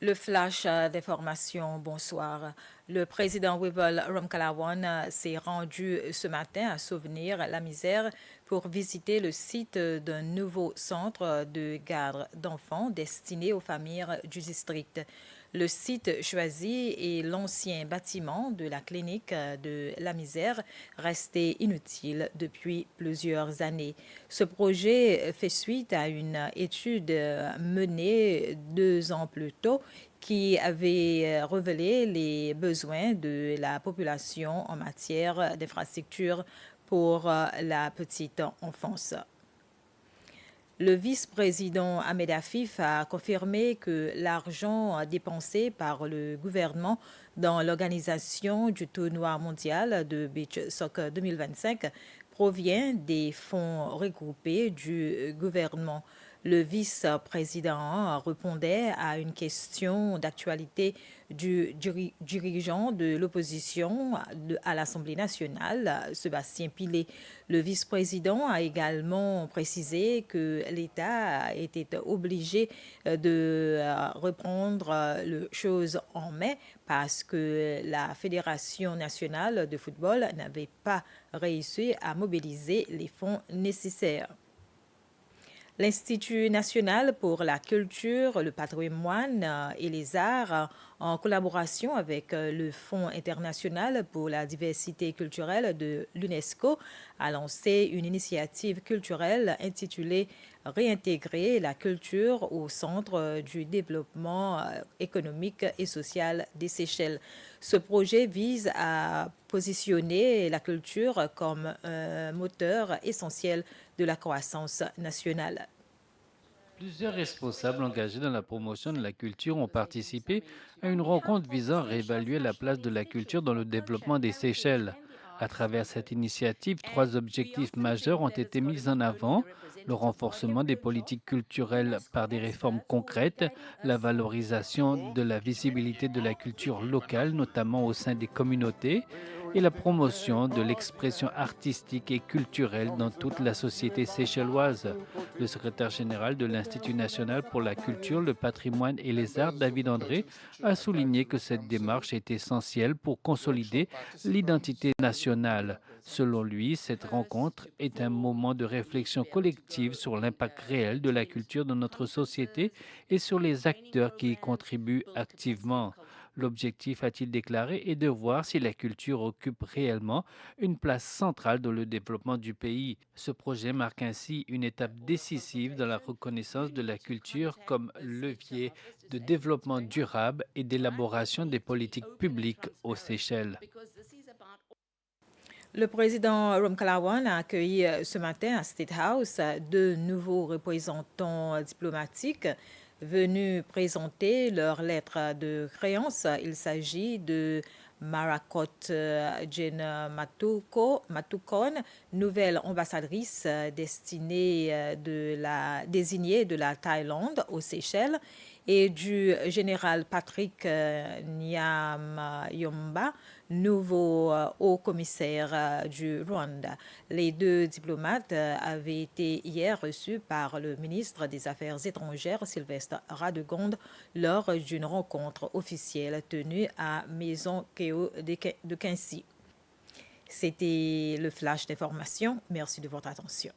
Le flash d'information, bonsoir. Le président Wibble Ramkalawan s'est rendu ce matin à Souvenir-la-Misère pour visiter le site d'un nouveau centre de garde d'enfants destiné aux familles du district. Le site choisi est l'ancien bâtiment de la clinique de la Misère, resté inutile depuis plusieurs années. Ce projet fait suite à une étude menée 2 ans plus tôt qui avait révélé les besoins de la population en matière d'infrastructure pour la petite enfance. Le vice-président Ahmed Afif a confirmé que l'argent dépensé par le gouvernement dans l'organisation du tournoi mondial de beach soccer 2025 provient des fonds regroupés du gouvernement. Le vice-président répondait à une question d'actualité du dirigeant de l'opposition à l'Assemblée nationale, Sébastien Pillet. Le vice-président a également précisé que l'État était obligé de reprendre les choses en main parce que la Fédération nationale de football n'avait pas réussi à mobiliser les fonds nécessaires. L'Institut national pour la culture, le patrimoine et les arts, en collaboration avec le Fonds international pour la diversité culturelle de l'UNESCO, a lancé une initiative culturelle intitulée Réintégrer la culture au centre du développement économique et social des Seychelles. Ce projet vise à positionner la culture comme un moteur essentiel de la croissance nationale. Plusieurs responsables engagés dans la promotion de la culture ont participé à une rencontre visant à réévaluer la place de la culture dans le développement des Seychelles. À travers cette initiative, trois objectifs majeurs ont été mis en avant: le renforcement des politiques culturelles par des réformes concrètes, la valorisation de la visibilité de la culture locale, notamment au sein des communautés, et la promotion de l'expression artistique et culturelle dans toute la société séchelloise. Le secrétaire général de l'Institut national pour la culture, le patrimoine et les arts, David André, a souligné que cette démarche est essentielle pour consolider l'identité nationale. Selon lui, cette rencontre est un moment de réflexion collective sur l'impact réel de la culture dans notre société et sur les acteurs qui y contribuent activement. L'objectif, a-t-il déclaré, est de voir si la culture occupe réellement une place centrale dans le développement du pays. Ce projet marque ainsi une étape décisive dans la reconnaissance de la culture comme levier de développement durable et d'élaboration des politiques publiques aux Seychelles. Le président Ramkalawan a accueilli ce matin à State House 2 nouveaux représentants diplomatiques venus présenter leur lettre de créance. Il s'agit de Marakot Jane Matukon, nouvelle ambassadrice désignée de la Thaïlande aux Seychelles, et du général Patrick Nyamyomba, nouveau haut commissaire du Rwanda. Les 2 diplomates avaient été hier reçus par le ministre des Affaires étrangères, Sylvestre Radegonde, lors d'une rencontre officielle tenue à Maison Keo de Quincy. C'était le flash d'information. Merci de votre attention.